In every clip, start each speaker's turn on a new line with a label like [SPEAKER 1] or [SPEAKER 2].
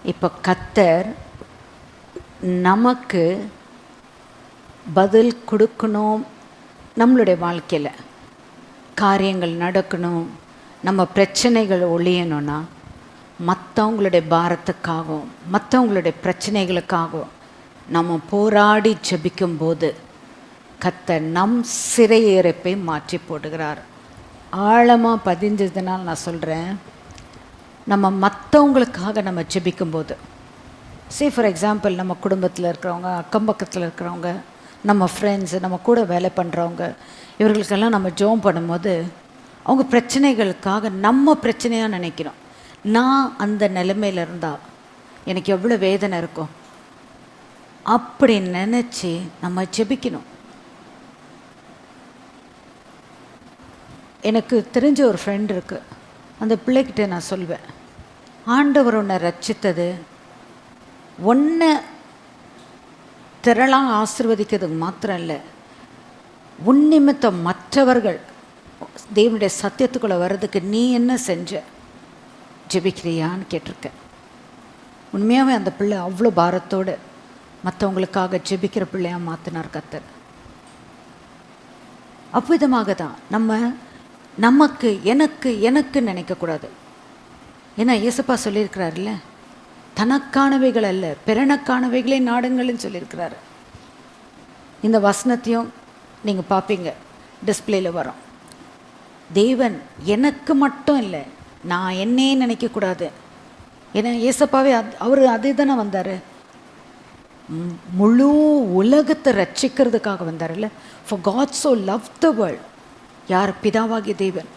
[SPEAKER 1] இப்போ கர்த்தர் நமக்கு பதில் கொடுக்கணும். நம்மளுடைய வாழ்க்கையில் காரியங்கள் நடக்கணும், நம்ம பிரச்சனைகள் ஒழியணும்னா மற்றவங்களுடைய பாரத்துக்காகவும் மற்றவங்களுடைய பிரச்சனைகளுக்காகவும் நம்ம போராடி ஜெபிக்கும்போது கர்த்தர் நம் சிறையிருப்பை மாற்றி போடுகிறார். ஆழமாக பதிஞ்சதுனால் நான் சொல்கிறேன், நம்ம மற்றவங்களுக்காக நம்ம ஜெபிக்கும்போது, ஃபார் எக்ஸாம்பிள் நம்ம குடும்பத்தில் இருக்கிறவங்க, அக்கம் பக்கத்தில் இருக்கிறவங்க, நம்ம ஃப்ரெண்ட்ஸு, நம்ம கூட வேலை பண்ணுறவங்க, இவர்களுக்கெல்லாம் நம்ம ஜெபம் பண்ணும்போது அவங்க பிரச்சனைகளுக்காக நம்ம பிரச்சனையாக நினைக்கிறோம். நான் அந்த நிலைமையில் இருந்தால் எனக்கு எவ்வளோ வேதனை இருக்கும் அப்படி நினச்சி நம்ம ஜெபிக்கணும். எனக்கு தெரிஞ்ச ஒரு ஃப்ரெண்ட் இருக்குது. அந்த பிள்ளைகிட்ட நான் சொல்வேன், ஆண்டவர் உன்னை ரட்சித்தது ஒன்றை திரளாக ஆசீர்வதிக்கிறதுக்கு மாத்திரம் இல்லை, உன் நிமித்தம் மற்றவர்கள் தேவனுடைய சத்தியத்துக்குள்ளே வர்றதுக்கு நீ என்ன செஞ்ச, ஜெபிக்கிறியான்னு கேட்டிருக்கேன். உண்மையாகவே அந்த பிள்ளை அவ்வளோ பாரத்தோடு மற்றவங்களுக்காக ஜெபிக்கிற பிள்ளையாக மாற்றினார் கர்த்தர். அவ்விதமாக தான் நமக்கு எனக்கு எனக்கு நினைக்கக்கூடாது. ஏன்னா இயேசுப்பா சொல்லியிருக்கிறாருல்ல, தனக்கானவைகள் அல்ல பிறனக்கானவைகளே நாடுங்கள்னு சொல்லியிருக்கிறாரு. இந்த வசனத்தையும் நீங்கள் பார்ப்பீங்க, டிஸ்பிளேயில் வரும். தேவன் எனக்கு மட்டும் இல்லை, நான் என்னே நினைக்கக்கூடாது. ஏன்னா இயேசுப்பாவே அவர் அதே தானே வந்தார், முழு உலகத்தை ரட்சிக்கிறதுக்காக வந்தார்ல. For God so love the world, யார் பிதாவாகிய தேவன்,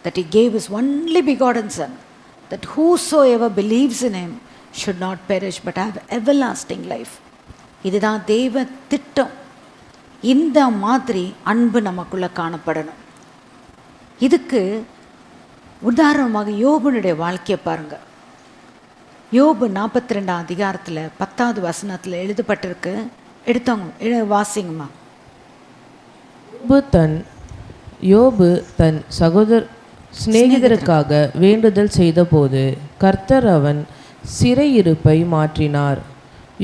[SPEAKER 1] that he gave his only begotten son, that whosoever believes in him should not perish but have everlasting life. இதுதான் தேவ திட்டம். இந்த மாதிரி அன்பு நமக்குள்ளே காணப்படணும். இதுக்கு உதாரணமாக யோபுனுடைய வாழ்க்கையை பாருங்கள். யோபு 42 அதிகாரத்தில் 10வது வசனத்தில் எழுதப்பட்டிருக்கு. எடுத்தவங்க வாசிங்கம்மா.
[SPEAKER 2] யோபு தன் சிநேகிதருக்காக வேண்டுதல் செய்தபோது கர்த்தர் அவன் சிறையிருப்பை மாற்றினார்.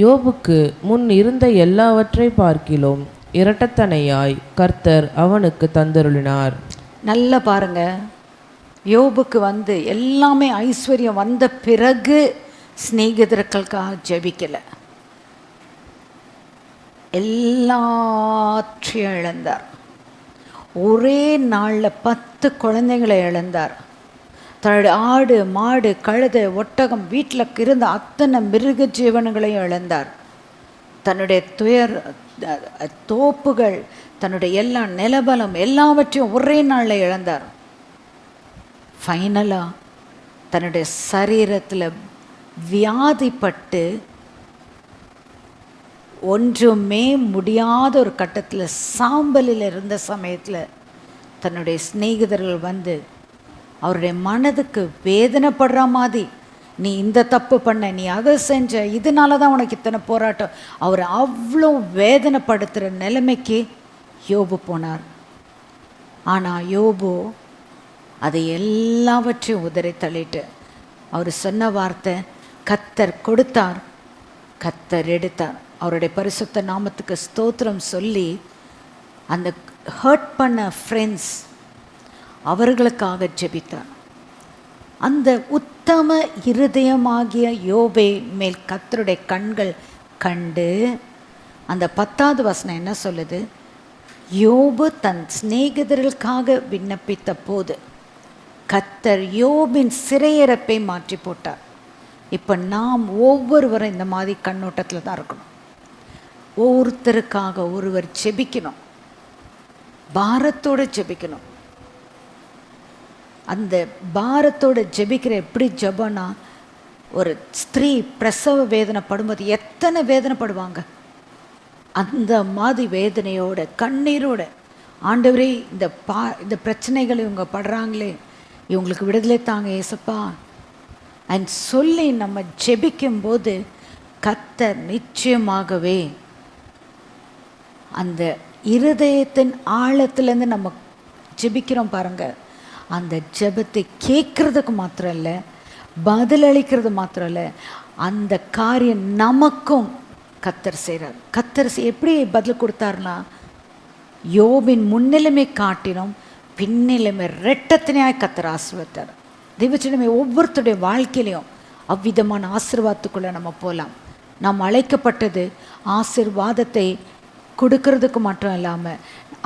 [SPEAKER 2] யோபுக்கு முன் இருந்த எல்லாவற்றை பார்க்கிலும் இரட்டத்தனையாய் கர்த்தர் அவனுக்கு தந்தருளினார்.
[SPEAKER 1] நல்லா பாருங்க, யோபுக்கு எல்லாமே ஐஸ்வர்யம் வந்த பிறகு சிநேகிதர்களுக்காக ஜெபிக்கலை, எல்லாற்றையும் இழந்தார். ஒரே நாளில் 10 குழந்தைங்களை இழந்தார். தன்னுடைய ஆடு மாடு கழுதை ஒட்டகம் வீட்டில் இருந்த அத்தனை மிருக ஜீவனங்களையும் இழந்தார். தன்னுடைய தோப்புகள் தன்னுடைய எல்லா நிலபலம் எல்லாவற்றையும் ஒரே நாளில் இழந்தார். ஃபைனலாக தன்னுடைய சரீரத்தில் வியாதிப்பட்டு ஒன்றுமே முடியாத ஒரு கட்டத்தில் சாம்பலில் இருந்த சமயத்தில் தன்னுடைய சிநேகிதர்கள் அவருடைய மனதுக்கு வேதனைப்படுற மாதிரி, நீ இந்த தப்பு பண்ண, நீ அதை செஞ்ச, இதனால தான் உனக்கு இத்தனை போராட்டம், அவர் அவ்வளோ வேதனைப்படுத்துகிற நிலைமைக்கு யோபு போனார். ஆனால் யோபு அதை எல்லாவற்றையும் உதறி தள்ளிட்டு அவர் சொன்ன வார்த்தை, கர்த்தர் கொடுத்தார் கர்த்தர் எடுத்தார். அவருடைய பரிசுத்த நாமத்துக்கு ஸ்தோத்திரம் சொல்லி அந்த ஹர்ட் பண்ண ஃப்ரெண்ட்ஸ் அவர்களுக்காக ஜெபித்தார். அந்த உத்தம இருதயமாகிய யோபே மேல் கர்த்தருடைய கண்கள் கண்டு, அந்த 10வது வசனம் என்ன சொல்லுது, யோபு தன் சிநேகிதர்களுக்காக விண்ணப்பித்த போது கர்த்தர் யோபின் சிறையிருப்பை மாற்றி போட்டார். இப்போ நாம் ஒவ்வொருவரும் இந்த மாதிரி கண்ணோட்டத்தில் தான் இருக்கணும். ஒவ்வொருத்தருக்காக ஒருவர் ஜெபிக்கணும், பாரத்தோடு ஜெபிக்கணும். அந்த பாரத்தோடு ஜெபிக்கிற எப்படி ஜெபம்னா, ஒரு ஸ்திரீ பிரசவ வேதனை படும்போது எத்தனை வேதனைப்படுவாங்க, அந்த மாதிரி வேதனையோட கண்ணீரோட, ஆண்டவரே இந்த பிரச்சனைகள் இவங்க படுறாங்களே, இவங்களுக்கு விடுதலை தாங்க ஏசப்பா அண்ட் சொல்லி நம்ம ஜெபிக்கும்போது கர்த்தர் நிச்சயமாகவே அந்த இருதயத்தின் ஆழத்துலேருந்து நம்ம ஜெபிக்கிறோம் பாருங்கள், அந்த ஜெபத்தை கேட்குறதுக்கு மாத்திரம் இல்லை, பதிலளிக்கிறது மாத்திரம் இல்லை, அந்த காரியம் நமக்கும் கர்த்தர் செய்கிறார். கர்த்தர் எப்படி பதில் கொடுத்தாருன்னா, யோபின் முன்னிலைமை காட்டினோம் பின்னிலைமை ரெட்டத்தினையாய் கர்த்தர் ஆசீர்வதித்தார். தெய்வச்சனமே, ஒவ்வொருத்தருடைய வாழ்க்கையிலையும் அவ்விதமான ஆசீர்வாதத்துக்குள்ளே நம்ம போகலாம். நாம் அழைக்கப்பட்டது ஆசீர்வாதத்தை கொடுக்கறதுக்கு மட்டும் இல்லாமல்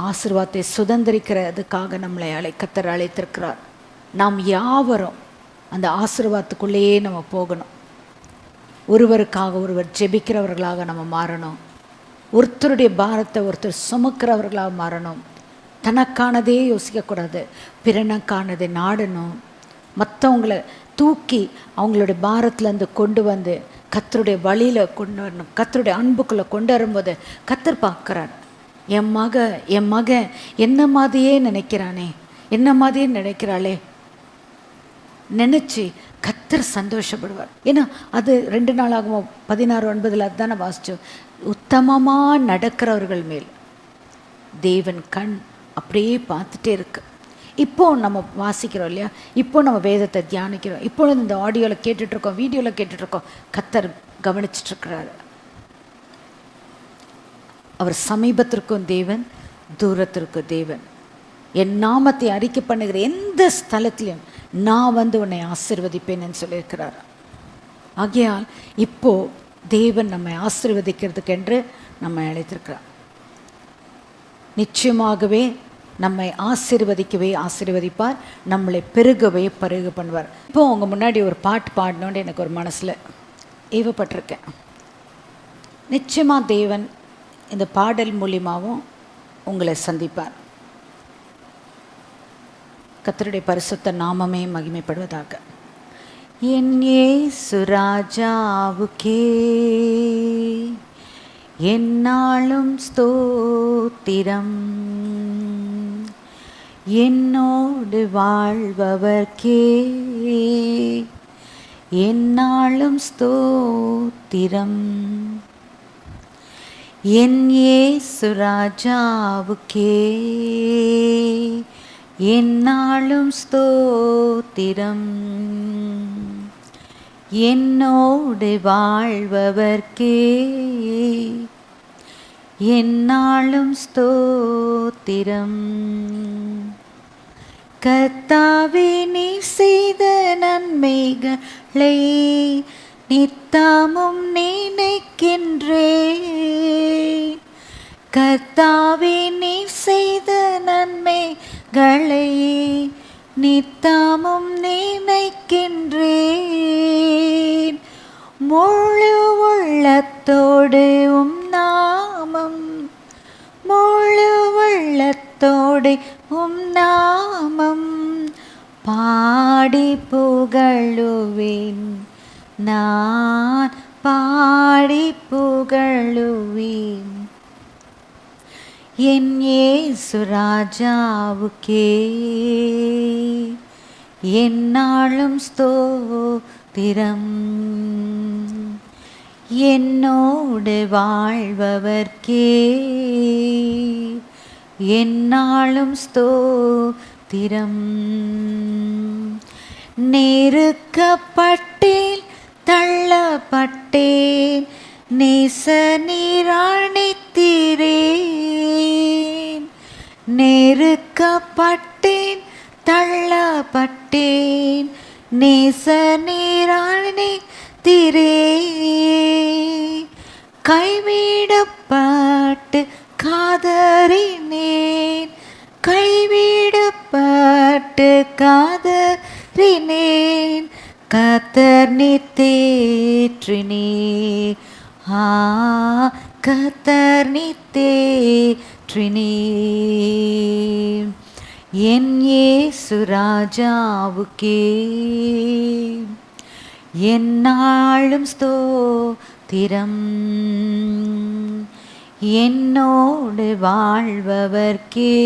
[SPEAKER 1] ஆசீர்வாதத்தை சுதந்திரிக்கிறதுக்காக நம்மளை கர்த்தர் அழைத்திருக்கிறார். நாம் யாவரும் அந்த ஆசீர்வாதத்துக்குள்ளேயே நம்ம போகணும். ஒருவருக்காக ஒருவர் ஜெபிக்கிறவர்களாக நம்ம மாறணும். ஒருத்தருடைய பாரத்தை ஒருத்தர் சுமக்கிறவர்களாக மாறணும். தனக்கானதே யோசிக்கக்கூடாது, பிறனுக்கானதை நாடணும். மற்றவங்களை தூக்கி அவங்களுடைய பாரத்திலேருந்து கொண்டு வந்து கர்த்தருடைய வழியில் கொண்டு வரணும். கர்த்தருடைய அன்புக்குள்ளே கொண்டு வரும்போது கர்த்தர் பார்க்குறார், என் மகன் என்ன மாதிரியே நினைக்கிறானே, என்ன மாதிரியே நினைக்கிறாளே நினச்சி கர்த்தர் சந்தோஷப்படுவார். ஏன்னா அது 2 நாளாகவும் 16:9 அதுதானே வாசித்தோம். உத்தமமாக நடக்கிறவர்கள் மேல் தேவன் கண் அப்படியே பார்த்துட்டே இருக்கு. இப்போ நம்ம வாசிக்கிறோம் இல்லையா, இப்போ நம்ம வேதத்தை தியானிக்கிறோம், இப்பொழுது இந்த ஆடியோவில் கேட்டுட்ருக்கோம், வீடியோவில் கேட்டுட்ருக்கோம். கர்த்தர் கவனிச்சிட்ருக்கிறாரு. அவர் சமீபத்திற்கும் தேவன், தூரத்திற்கும் தேவன். என் நாமத்தை அறிக்கை பண்ணுகிற எந்த ஸ்தலத்திலையும் நான் வந்து உன்னை ஆசீர்வதிப்பேன்னு சொல்லியிருக்கிறார். ஆகையால் இப்போ தேவன் நம்மை ஆசீர்வதிக்கிறதுக்கு என்று நம்மை அழைத்திருக்கிறார். நிச்சயமாகவே நம்மை ஆசீர்வதிப்பார், நம்மளை பெருகவே பருக பண்ணுவார். இப்போ உங்கள் முன்னாடி ஒரு பாட்டு பாடணுன்னு எனக்கு ஒரு மனசில் ஏவப்பட்டிருக்கேன். நிச்சயமாக தேவன் இந்த பாடல் மூலியமாகவும் உங்களை சந்திப்பார். கர்த்தருடைய பரிசுத்த நாமமே மகிமைப்படுவதாக. என் இயேசு ராஜாவுக்கே என்னாலும் ஸ்தோத்திரம், என்னோடு வாழ்பவர்க்கே என்னாலும் ஸ்தோத்திரம். என் இயேசு ராஜாவுக்கே என்னாலும் ஸ்தோத்திரம், என்னோடு வாழ்பவர்க்கே என்னாலும் ஸ்தோத்திரம். கர்த்தாவே, நீர் செய்த நன்மைகளை நித்தமும் நினைக்கின்றேன். கர்த்தாவே, நீர் செய்த நன்மைகளை நித்தமும் நினைக்கின்றேன். முழு உள்ளத்தோடு நாமம், முழு உள்ளத்தோடு நாமம் பாடி புகழுவேன், நான் பாடி புகழுவேன். என் இயேசு ராஜாவுக்கே என்னாலும் ஸ்தோத்திரம், என்னோடு வாழ்பவர்க்கே என்னாலும் ஸ்தோத்திரம். நெருக்கப்பட்டேன், தள்ளப்பட்டேன், நேச நீராணித்தீரேன். நெருக்கப்பட்டேன், தள்ளப்பட்டேன், நேச நீராணித்தீரேன். கைவிடப்பட்டு காதறினேன், கைவிடப்பட்டு காதறினேன். கர்த்தர் நீர் தேற்றினீர், கர்த்தர் நீர் தேற்றினீர். என் இயேசு ராஜாவுக்கே என்னாலும் ஸ்தோத்திரம், என்னோடு வாழ்பவர்க்கே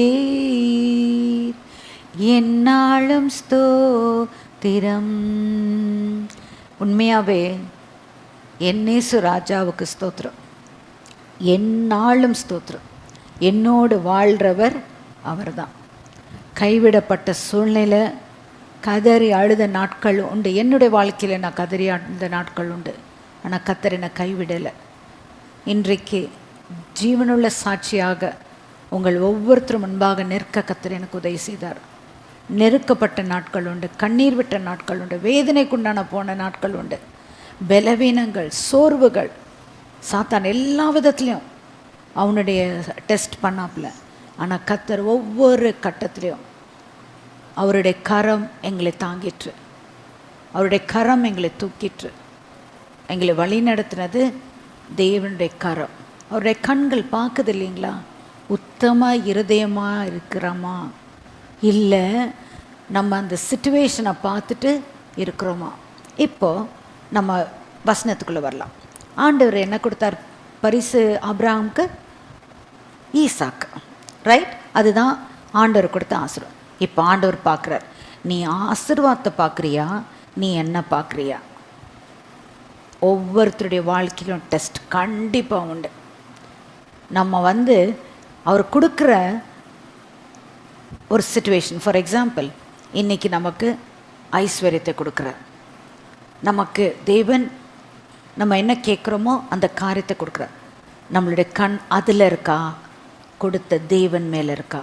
[SPEAKER 1] என்னாலும் ஸ்தோத்திரம். உண்மையாகவே என் இயேசு ராஜாவுக்கு ஸ்தோத்திரம், என்னாலும் ஸ்தோத்திரம். என்னோடு வாழ்கிறவர் அவர் தான். கைவிடப்பட்ட சூழ்நிலை கதறி அழுத நாட்கள் உண்டு. என்னுடைய வாழ்க்கையில் நான் கதறி அழுத நாட்கள் உண்டு. ஆனால் கர்த்தர் என்னை கைவிடலை. இன்றைக்கு ஜீவனுள்ள சாட்சியாக உங்கள் ஒவ்வொருத்தரும் முன்பாக நிற்க கர்த்தர் எனக்கு உதவி செய்தார். நெருக்கப்பட்ட நாட்கள் உண்டு, கண்ணீர் விட்ட நாட்கள் உண்டு, வேதனைக்குண்டான போன நாட்கள் உண்டு, பலவீனங்கள், சோர்வுகள். சாத்தான் எல்லா விதத்துலேயும் அவனுடைய டெஸ்ட் பண்ணாப்புல. ஆனால் கர்த்தர் ஒவ்வொரு கட்டத்துலேயும் அவருடைய கரம் எங்களை தாங்கிற்று, அவருடைய கரம் எங்களை தூக்கிற்று. எங்களை வழி நடத்தினது தேவனுடைய கரம். அவருடைய கண்கள் பார்க்குது இல்லைங்களா, உத்தம இருதயமாக இருக்கிறோமா, இல்லை நம்ம அந்த சிச்சுவேஷனை பார்த்துட்டு இருக்கிறோமா. இப்போது நம்ம வசனத்துக்குள்ளே வரலாம். ஆண்டவர் என்ன கொடுத்தார் பரிசு ஆபிரகாமுக்கு? ஈசாக்கு, ரைட்? அதுதான் ஆண்டவர் கொடுத்த ஆசீர்வாதம். இப்போ ஆண்டவர் பார்க்குறார், நீ ஆசீர்வாதத்தை பார்க்குறியா, நீ என்ன பார்க்குறியா? ஒவ்வொருத்தருடைய வாழ்க்கையிலும் டெஸ்ட் கண்டிப்பாக உண்டு. நம்ம அவர் கொடுக்குற ஒரு சிச்சுவேஷன், ஃபார் எக்ஸாம்பிள் இன்றைக்கி நமக்கு ஐஸ்வர்யத்தை கொடுக்குறார். நமக்கு தேவன் நம்ம என்ன கேட்குறோமோ அந்த காரியத்தை கொடுக்குறார். நம்மளுடைய கண் அதில் இருக்கா, கொடுத்த தேவன் மேலே இருக்கா?